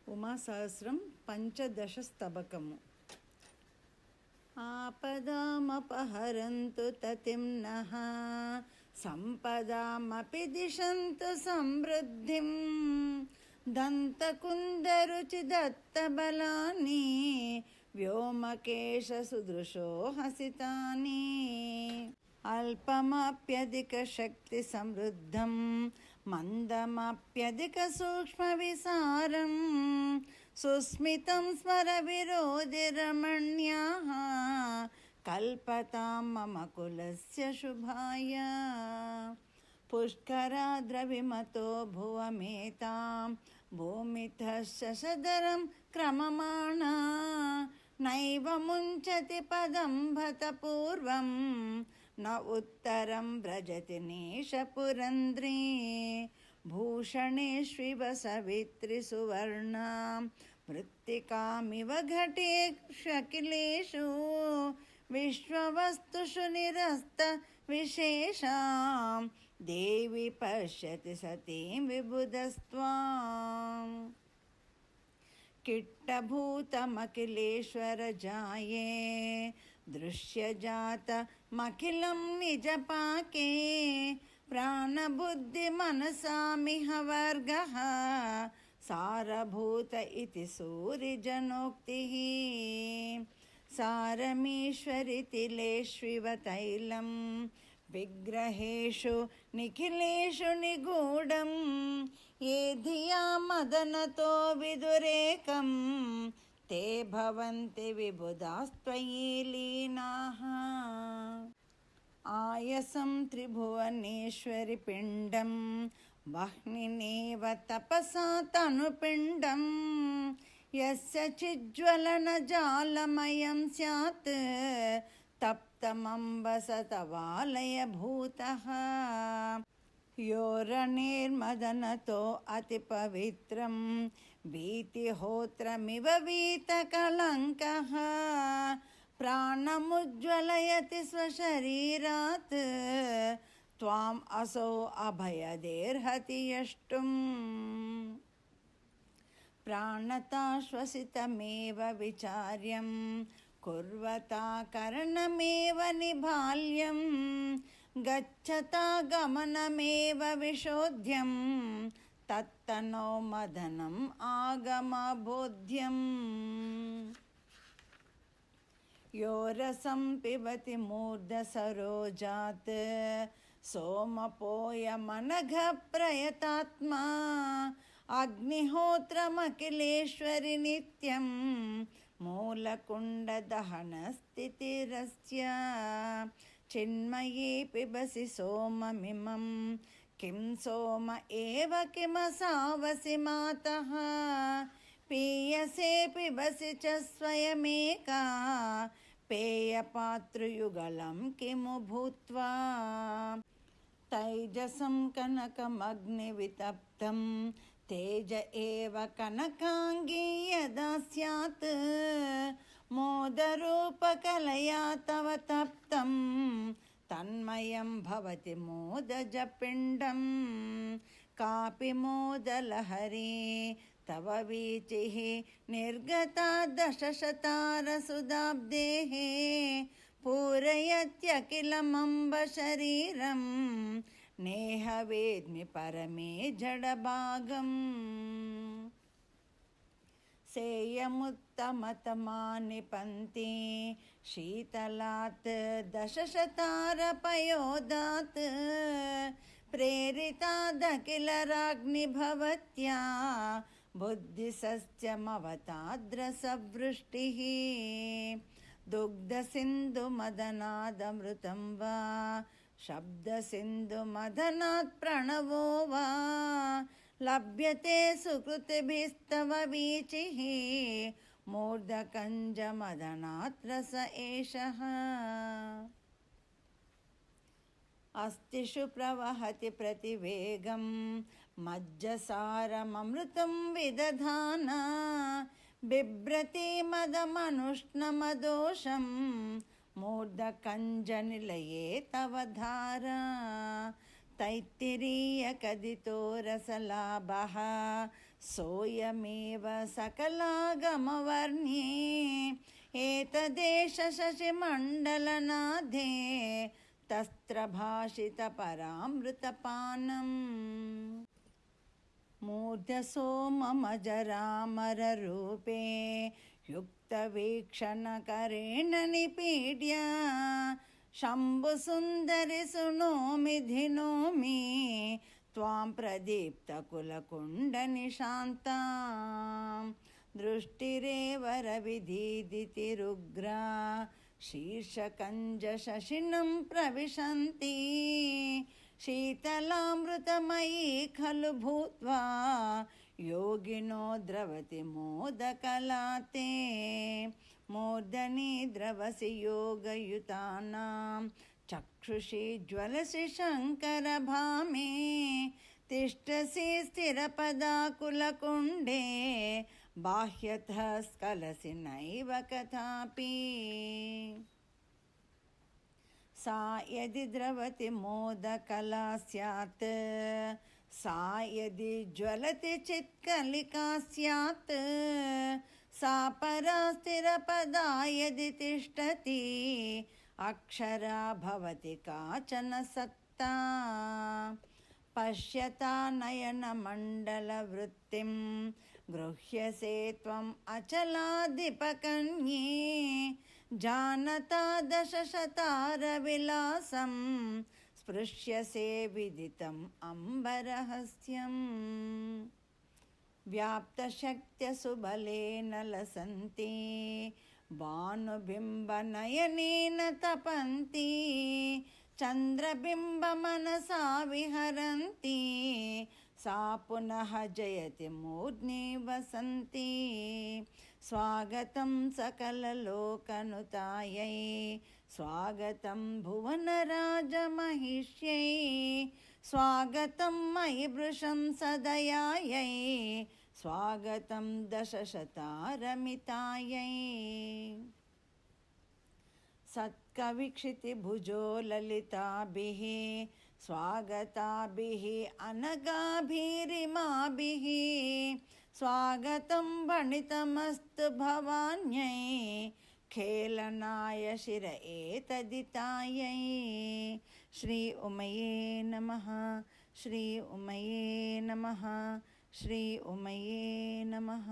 ఉమాసహస్రం పంచదశస్తబకము. ఆపదామపహరంతు తతిం నః సంపదామపి దిశంతు సమృద్ధిం దంతకుందరుచి దత్తబలాని వ్యోమకేశ సుదృశో హసితాని అల్పమప్యధిక శక్తి సమృద్ధం మందమప్యధిక సూక్ష్మ విసారం సుస్మితం స్మర విరోధి రమణ్యాః కల్పతాం మమ కులస్య శుభాయ పుష్కరాద్రవిమతో భువమేతాం భూమితః శశధరం క్రమమాణా నైవ ముంచతి పదం భత పూర్వం న ఉత్తరం వ్రజతి నీశపురంద్రీ భూషణేష్వివ సవిత్రి సువర్ణా మృత్తికామివ ఘటే శకిలేషు విశ్వవస్తుషు నిరస్త విశేషాం దేవి పశ్యతి సతీం విబుధస్త్వాం కిట్టభూతమఖిలేశ్వర జాయే దృశ్యజాతమఖిలం నిజపాకే ప్రాణబుద్ధి మనసామిహ వర్గః సారభూత ఇతి సూరిజనోక్తిః సారమీశ్వరి తిలేష్వివ తైలం విగ్రహేషు నిఖిలేషు నిగూఢం ఏ ధియా మదనతో విదురేకం తే భవంతి విబుధాస్త్వయి లీనాః ఆయసం త్రిభువనేశ్వరి పిండం వహ్నినేవ తపసా తనుపిండం యస్య చిజ్వలన జాలమయం స్యాత్ తప్తమంబ సతవాలయ భూతః యోరణేర్మదనతో అతి పవిత్రం భీతిహోత్రమివ వీతకళంకః ప్రాణముజ్వలయతి స్వశరీరాత్ త్వాం అసౌ అభయదేర్హతి యష్టుం ప్రాణతాశ్వసితమేవ విచార్యం కుర్వతా కరణమేవ నిబాల్యం గచ్చతా గమనమేవ విశోధ్యం తత్తనో మదనం ఆగమబోధ్యం యో రసం పిబతి మూర్ధసరోజాత్ సోమపోయమనఘ ప్రయతాత్మా అగ్నిహోత్రమఖిలేశ్వరి నిత్యం మూలకుండదహనస్థితిరస్య చిన్మయీ పిబసి సోమమిమం కిం సోమ ఏవ కిమసావసి మాతః పీయసే పిబసి చ స్వయమేకా పేయపాతృయుగళం కిము భూత్వా తైజసం కనకమగ్నివితప్తం తేజ ఏవ కనకాంగీ యదా స్యాత్ మోదరూపకలయా తవ తప్తం తన్మయం భవతి మోదజపిండం కాపి మోదలహరీ తవ వీచిః నిర్గతా దశశతారసుదాబ్దేః పూరయత్యఖిలమంబ శరీరం నేహ వేద్మి పరమే జడభాగం సేయముత్తమతమాని పంతి శీతలాత్ దశశతారపయోదాత్ ప్రేరితాదఖిల రాజ్ఞి భవత్యా బుద్ధిసస్యమవతాద్రసవృష్టిః దుగ్ధసింధుమదనాదమృతం వా శబ్దసింధుమదనాత్ ప్రణవో వా లభ్యతే సుకృతిభిస్తవ వీచిః మూర్ధకంజమదనాత్ రస ఏషః అస్థిషు ప్రవహతి ప్రతివేగం మజ్జసారమమృతం విదధాన బిభ్రతి మదమనుష్ణమదోషం మూర్ధకంజనిలయే తవ ధారా తైత్తిరీయ కదితో రసలాభః सोऽयमेव सकलागमवर्ण्ये एतदेष शशिमण्डलनाथे तस्त्र भाषितपरामृतपानम् मूर्धसो मम जरामररूपे युक्तवीक्षणकरेण निपीड्य शम्भुसुन्दरि शृणोमि धिनोमि त्वां प्रदीप्तकुलकुण्डनिशान्तां दृष्टिरेव रविदीदितिरुग्रा शीर्षकञ्जशशिनं प्रविशन्ति शीतलामृतमयी खलु भूत्वा योगिनो द्रवति मोदकलाते मूर्धनि द्रवसि योगयुतानां चक्षुषि ज्वलसि शङ्करभामे तिष्ठसि स्थिरपदा कुलकुण्डे बाह्यतः स्खलसि नैव कथापि सा यदि द्रवति मोदकला स्यात् सा यदि ज्वलति चित्कलिका स्यात् सा परा स्थिरपदा यदि तिष्ठति अक्षरा भवति काचन सत्ता पश्यता नयनमण्डलवृत्तिं गृह्यसे त्वम् अचलाधिपकन्ये जानता दशशतारविलासं स्पृश्यसे विदितम् अम्बरहस्यम् व्याप्तशक्त्यसुबलेन लसन्ति भानुबिम्बनयनेन तपन्ति चन्द्रबिम्बमनसा विहरन्ति सा पुनः जयति मूर्ध्नि वसन्ति स्वागतं सकललोकनुतायै स्वागतं भुवनराजमहिष्यै स्वागतं मयि वृषं सदयायै स्वागतं दशशतारमितायै सत्कविक्षितिभुजो ललिताभिः स्वागताभिः अनगाभिरिमाभिः स्वागतं भणितमस्तु भवान्यै खेलनाय शिर एतदितायै श्री उमये नमः श्री उमये नमः श्री उमये नमः।